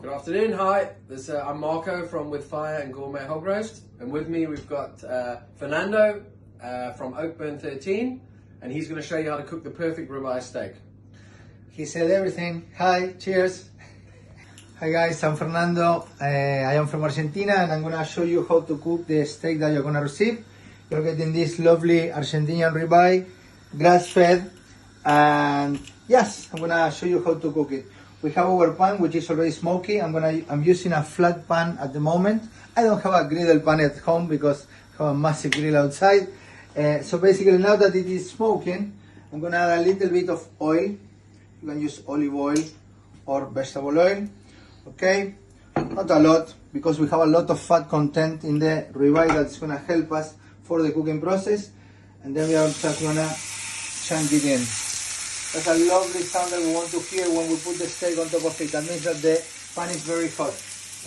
Good afternoon, hi. I'm Marco from With Fire and Gourmet Hog Roast, and with me we've got Fernando from Oakburn 13, and he's going to show you how to cook the perfect ribeye steak. He said everything. Hi, cheers. Hi guys, I'm Fernando. I am from Argentina and I'm going to show you how to cook the steak that you're going to receive. You're getting this lovely Argentinian ribeye, grass-fed, and yes, I'm going to show you how to cook it. We have our pan, which is already smoky. I'm using a flat pan at the moment. I don't have a griddle pan at home because I have a massive grill outside. So basically, now that it is smoking, I'm gonna add a little bit of oil. You can use olive oil or vegetable oil. Okay, not a lot because we have a lot of fat content in the ribeye that's gonna help us for the cooking process. And then we are just gonna chunk it in. That's a lovely sound that we want to hear when we put the steak on top of it. That means that the pan is very hot.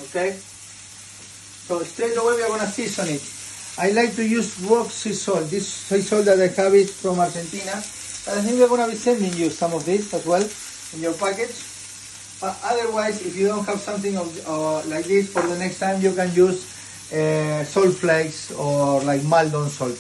Okay? So straight away we are going to season it. I like to use rock sea salt. This sea salt that I have is from Argentina. But I think we're going to be sending you some of this as well in your package. But otherwise, if you don't have something like this, for the next time you can use salt flakes or like Maldon salt.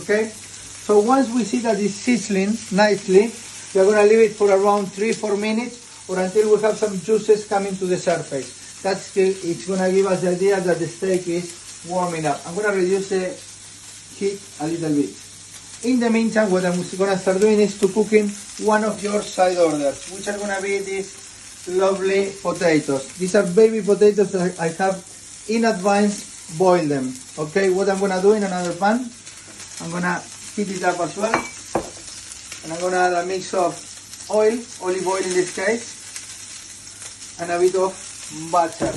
Okay? So once we see that it's sizzling nicely, we are going to leave it for around 3-4 minutes or until we have some juices coming to the surface. It's going to give us the idea that the steak is warming up. I'm going to reduce the heat a little bit. In the meantime, what I'm going to start doing is to cooking one of your side orders, which are going to be these lovely potatoes. These are baby potatoes that I have in advance boiled them. Okay, what I'm going to do in another pan, I'm going to heat it up as well. And I'm going to add a mix of oil, olive oil in this case, and a bit of butter.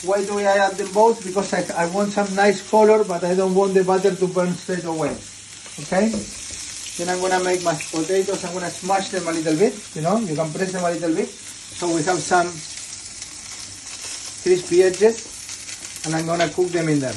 Why do I add them both? Because I want some nice color, but I don't want the butter to burn straight away. Okay? Then I'm going to make my potatoes. I'm going to smash them a little bit. You know, you can press them a little bit. So we have some crispy edges, and I'm going to cook them in there.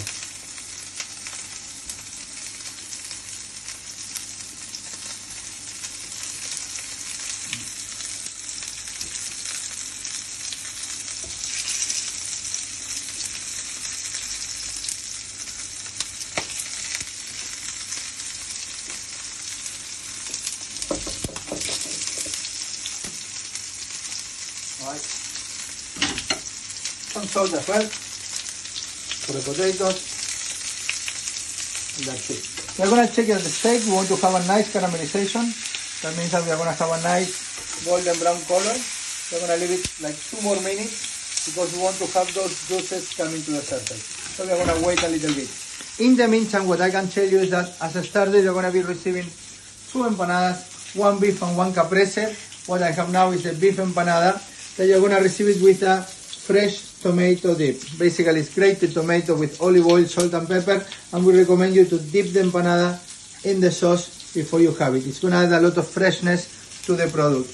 Alright. Some salt as well for the potatoes. And that's it. We're going to check the steak. We want to have a nice caramelization. That means that we are going to have a nice golden brown color. We're going to leave it like 2 more minutes because we want to have those juices coming to the surface. So we're going to wait a little bit. In the meantime, what I can tell you is that as a starter, you're going to be receiving 2 empanadas, 1 beef and 1 caprese. What I have now is the beef empanada. Then you're going to receive it with a fresh tomato dip. Basically, it's grated tomato with olive oil, salt and pepper. And we recommend you to dip the empanada in the sauce before you have it. It's going to add a lot of freshness to the product.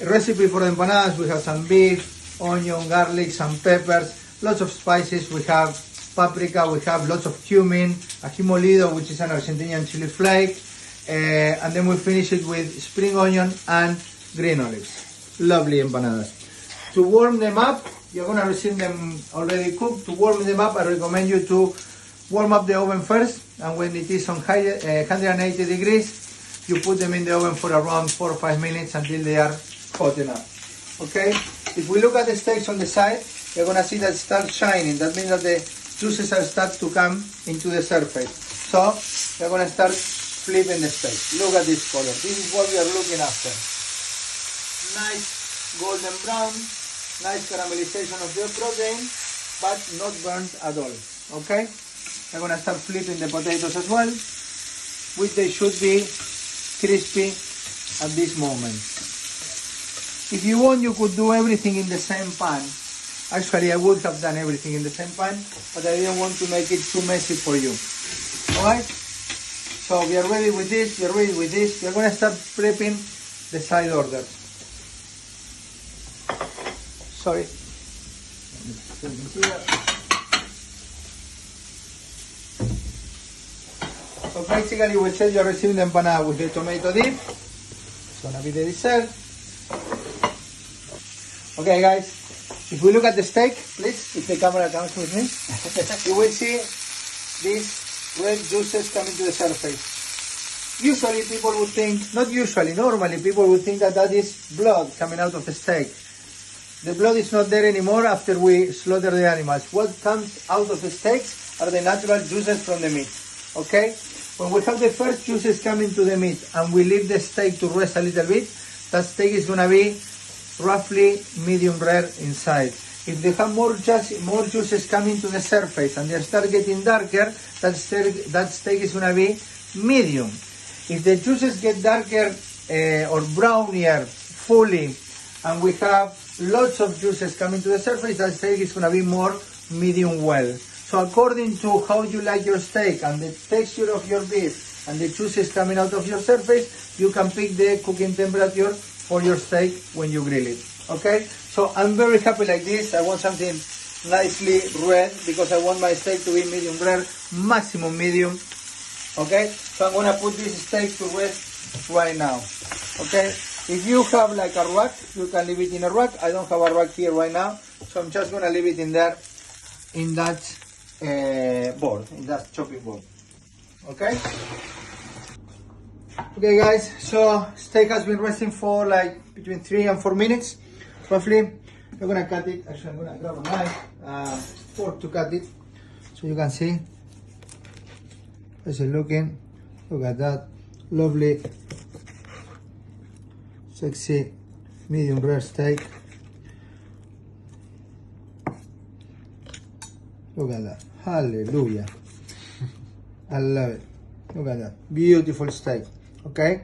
A recipe for the empanadas, we have some beef, onion, garlic, some peppers, lots of spices. We have paprika, we have lots of cumin, ají molido, which is an Argentinian chili flake. And then we finish it with spring onion and green olives. Lovely empanadas. To warm them up, you're going to receive them already cooked. To warm them up, I recommend you to warm up the oven first. And when it is on 180 degrees, you put them in the oven for around 4 or 5 minutes until they are hot enough. Okay? If we look at the steaks on the side, you're going to see that it starts shining. That means that the juices are start to come into the surface. So, we're going to start flipping the steak. Look at this color. This is what we are looking after. Nice golden brown, nice caramelization of the protein, but not burnt at all. Okay? I'm going to start flipping the potatoes as well, which they should be crispy at this moment. If you want, you could do everything in the same pan. Actually, I would have done everything in the same pan, but I didn't want to make it too messy for you. Alright? So we are ready with this, we are ready with this. We are going to start prepping the side orders. Sorry. So basically we said you're receiving the empanada with the tomato dip. It's gonna be the dessert. Okay guys, If we look at the steak, please, if the camera comes with me, you will see these red juices coming to the surface. Usually people would think, not usually, normally people would think that that is blood coming out of the steak. The blood is not there anymore after we slaughter the animals. What comes out of the steaks are the natural juices from the meat. Okay? When we have the first juices coming to the meat and we leave the steak to rest a little bit, that steak is going to be roughly medium rare inside. If they have more juices coming to the surface and they start getting darker, that steak is going to be medium. If the juices get darker or brownier fully and we have lots of juices coming to the surface, that steak is going to be more medium well. So according to how you like your steak and the texture of your beef and the juices coming out of your surface, you can pick the cooking temperature for your steak when you grill it. Okay? So I'm very happy like this. I want something nicely red because I want my steak to be medium rare, maximum medium. Okay? So I'm going to put this steak to rest right now. Okay? If you have like a rack, you can leave it in a rack. I don't have a rack here right now, so I'm just going to leave it in there, in that board, in that chopping board. Okay? Okay guys, so steak has been resting for like between 3 and 4 minutes, roughly. I'm going to cut it. Actually, I'm going to grab a knife, fork to cut it, so you can see. How's it looking? Look at that. Lovely, sexy, medium rare steak. Look at that. Hallelujah. I love it. Look at that. Beautiful steak. Okay?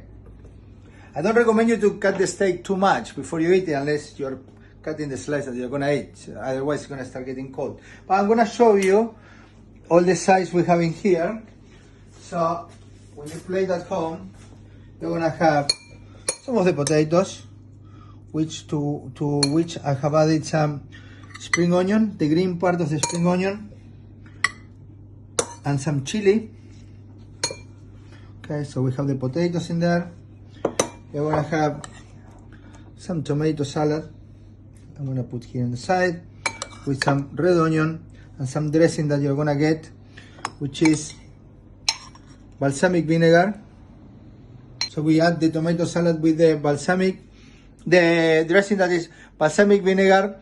I don't recommend you to cut the steak too much before you eat it unless you're cutting the slice that you're going to eat. Otherwise, it's going to start getting cold. But I'm going to show you all the size we have in here. So, when you plate at home, you're going to have some of the potatoes, to which I have added some spring onion, the green part of the spring onion, and some chili. Okay, so we have the potatoes in there. We're going to have some tomato salad. I'm going to put here on the side with some red onion and some dressing that you're going to get, which is balsamic vinegar. So we add the tomato salad with the the dressing that is balsamic vinegar,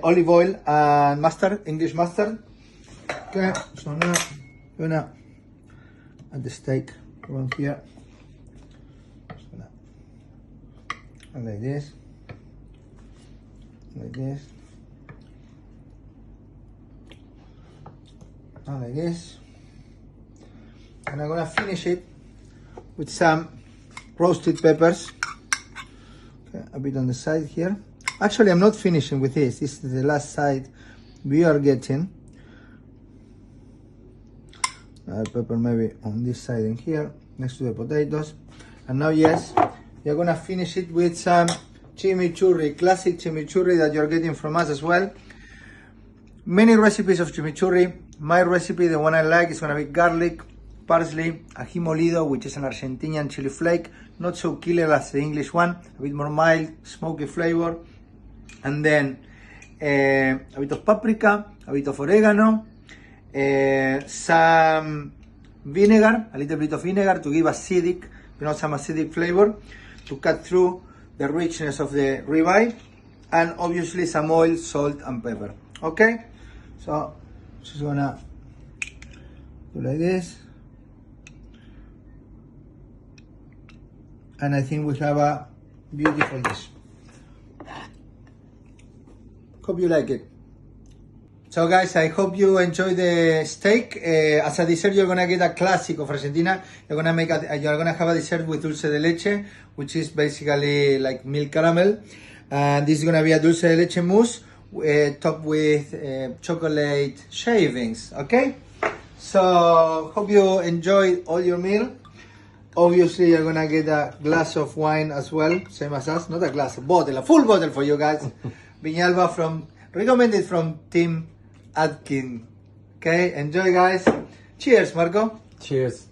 olive oil, and mustard, English mustard. Okay, so now we're gonna add the steak around here. And like this, and like this. And I'm gonna finish it with some roasted peppers. Okay, a bit on the side here. Actually, I'm not finishing with this. This is the last side we are getting. Pepper maybe on this side in here, next to the potatoes. And now, yes, you're gonna finish it with some chimichurri, classic chimichurri that you're getting from us as well. Many recipes of chimichurri. My recipe, the one I like, is gonna be garlic, parsley, ají molido, which is an Argentinian chili flake, not so killer as the English one, a bit more mild, smoky flavor, and then a bit of paprika, a bit of oregano, some vinegar, a little bit of vinegar to give acidic, some acidic flavor to cut through the richness of the ribeye, and obviously some oil, salt, and pepper. Okay, so just gonna do like this. And I think we have a beautiful dish. Hope you like it. So guys, I hope you enjoy the steak. As a dessert, you're gonna get a classic of Argentina. You're gonna have a dessert with dulce de leche, which is basically like milk caramel. And this is gonna be a dulce de leche mousse topped with chocolate shavings. Okay? So hope you enjoyed all your meal. Obviously, you're gonna get a glass of wine as well, same as us. Not a glass, a bottle, a full bottle for you guys. Viñalba recommended from Tim Atkin. Okay, enjoy guys. Cheers, Marco. Cheers.